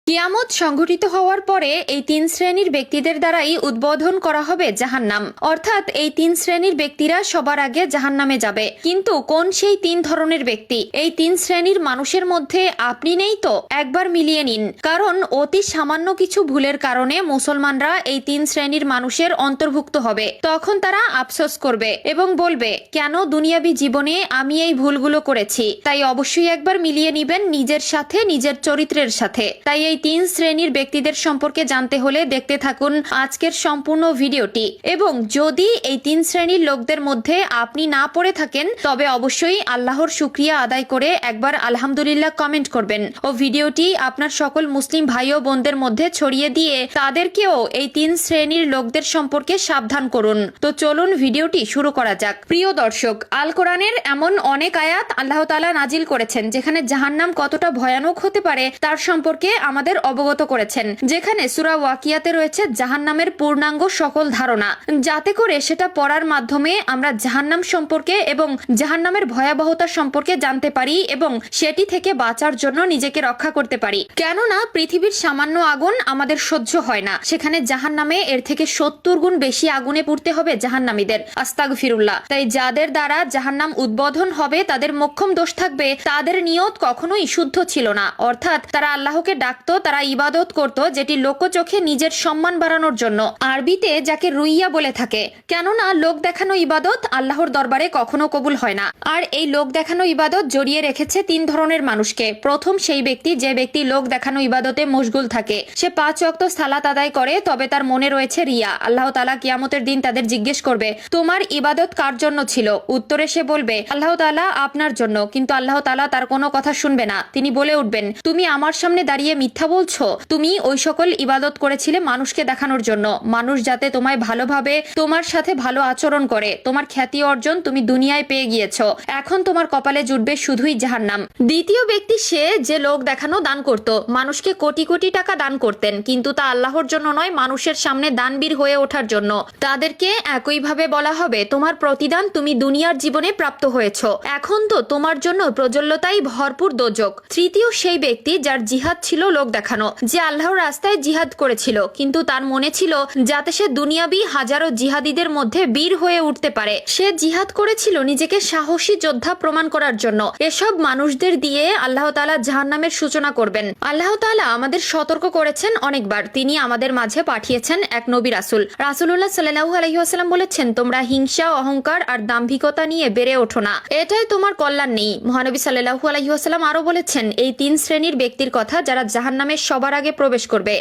কিয়ামত সংঘটিত হওয়ার পরে এই তিন শ্রেণীর ব্যক্তিদের দ্বারাই উদ্বোধন করা হবে জাহান্নাম। অর্থাৎ এই তিন শ্রেণীর ব্যক্তিরা সবার আগে জাহান্নামে যাবে। কিন্তু কোন সেই তিন ধরনের ব্যক্তি? এই তিন শ্রেণীর মানুষের মধ্যে আপনি নেই তো? একবার মিলিয়ে নিন। কারণ অতি সামান্য কিছু ভুলের কারণে মুসলমানরা এই তিন শ্রেণীর মানুষের অন্তর্ভুক্ত হবে। তখন তারা আফসোস করবে এবং বলবে, কেন দুনিয়াবী জীবনে আমি এই ভুলগুলো করেছি। তাই অবশ্যই একবার মিলিয়ে নিবেন নিজের সাথে, নিজের চরিত্রের সাথে। তাই এই তিন শ্রেণীর ব্যক্তিদের সম্পর্কে জানতে হলে দেখতে থাকুন আজকের সম্পূর্ণ ভিডিওটি। এবং যদি এই তিন শ্রেণীর লোকদের মধ্যে আপনি না পড়ে থাকেন, তবে অবশ্যই আল্লাহর শুকরিয়া আদায় করে একবার আলহামদুলিল্লাহ কমেন্ট করবেন ও ভিডিওটি আপনার সকল মুসলিম ভাই ও বোনদের মধ্যে ছড়িয়ে দিয়ে তাদেরকেও এই তিন শ্রেণীর লোকদের সম্পর্কে সাবধান করুন। তো চলুন ভিডিওটি শুরু করা যাক। প্রিয় দর্শক, আল কোরআনের এমন অনেক আয়াত আল্লাহ তাআলা নাজিল করেছেন যেখানে জাহান্নাম কতটা ভয়ানক হতে পারে তার সম্পর্কে আমাদের অবগত করেছেন। যেখানে সূরা ওয়াকিয়াতে রয়েছে জাহান্নামের পূর্ণাঙ্গ সকল ধারণা, যাতে করে সেটা পড়ার মাধ্যমে আমরা জাহান্নাম সম্পর্কে এবং জাহান্নামের ভয়াবহতা সম্পর্কে জানতে পারি এবং সেটি থেকে বাঁচার জন্য নিজেকে রক্ষা করতে পারি। কেননা পৃথিবীর সামান্য আগুন আমাদের সহ্য হয় না, সেখানে জাহান্নামে এর থেকে 70 গুণ বেশি আগুনে পুড়তে হবে জাহান্নামীদের। আস্তাগফিরুল্লাহ। তাই যাদের দ্বারা জাহান্নাম উদ্বোধন হবে তাদের মোক্ষম দোষ থাকবে তাদের নিয়ত কখনোই শুদ্ধ ছিল না। অর্থাৎ তারা আল্লাহকে ডাকতো, তারা ইবাদত করত যেটি লোকচোখে নিজের সম্মান বাড়ানোর জন্য, আরবিতে যাকে রুইয়া বলে থাকে। কেননা লোক দেখানো ইবাদত আল্লাহর দরবারে কখনো কবুল হয় না। আর এই লোক দেখানো ইবাদত জড়িয়ে রেখেছে তিন ধরনের মানুষকে। প্রথম সেই ব্যক্তি যে ব্যক্তি লোক দেখানো ইবাদতে মশগুল থাকে, সে 5 ওয়াক্ত সালাত আদায় করে, তবে তার মনে রয়েছে রিয়া। আল্লাহ তাআলা কিয়ামতের দিন তাদের জিজ্ঞেস করবে, তোমার ইবাদত কার জন্য ছিল? উত্তরে সে বলবে, আল্লাহ তাআলা আপনার জন্য। কিন্তু আল্লাহ তাআলা তার কোনো কথা শুনবে না। তিনি বলে উঠবেন, তুমি আমার সামনে দাঁড়িয়ে মিথ্যা বলছো। তুমি ওই সকল ইবাদত করেছিলে মানুষকে দেখানোর জন্য, মানুষ যাতে তোমায় ভালোভাবে, তোমার সাথে ভালো আচরণ করে। তোমার খ্যাতি অর্জন তুমি দুনিয়ায় পেয়ে গিয়েছো, এখন তোমার কপালে জুটবে শুধুই জাহান্নাম। দ্বিতীয় ব্যক্তি সে যে লোক দেখানো দান করত, মানুষকে কোটি কোটি টাকা দান করতেন, কিন্তু তা আল্লাহর জন্য নয়, মানুষের সামনে দানবীর হয়ে ওঠার জন্য। তাদেরকে একইভাবে বলা হবে, তোমার প্রতিদান তুমি দুনিয়ার জীবনে প্রাপ্ত হয়েছো, এখন তো তোমার জন্য প্রজ্বলতাই ভরপুর দোজক। তৃতীয় সেই ব্যক্তি যার জিহাদ ছিল লোক দেখানো, যে আল্লাহর রাস্তায় জিহাদ করেছিল, কিন্তু তার মনে ছিল যাতে সে দুনিয়াবী হাজারো জিহাদিদের মধ্যে বীর হয়ে উঠতে পারে। সে জিহাদ করেছিল নিজেকে সাহসী যোদ্ধা প্রমাণ করার জন্য। এসব মানুষদের দিয়ে আল্লাহ তাআলা জাহান্নামের সূচনা করবেন। আল্লাহ তাআলা আমাদের সতর্ক করেছেন অনেকবার। তিনি আমাদের মাঝে পাঠিয়েছেন এক নবী রাসূল। রাসূলুল্লাহ সাল্লাল্লাহু আলাইহি ওয়াসাল্লাম বলেছেন, তোমরা হিংসা, অহংকার আর দাম্ভিকতা নিয়ে বেড়ে ওঠো না, এটাই তোমার কল্যাণ নেই। মহানবী সাল্লাল্লাহু আলাইহি ওয়াসাল্লাম আরো বলেছেন এই তিন শ্রেণীর ব্যক্তির কথা যারা জাহান্নামে সবার আগে প্রবেশ করবে।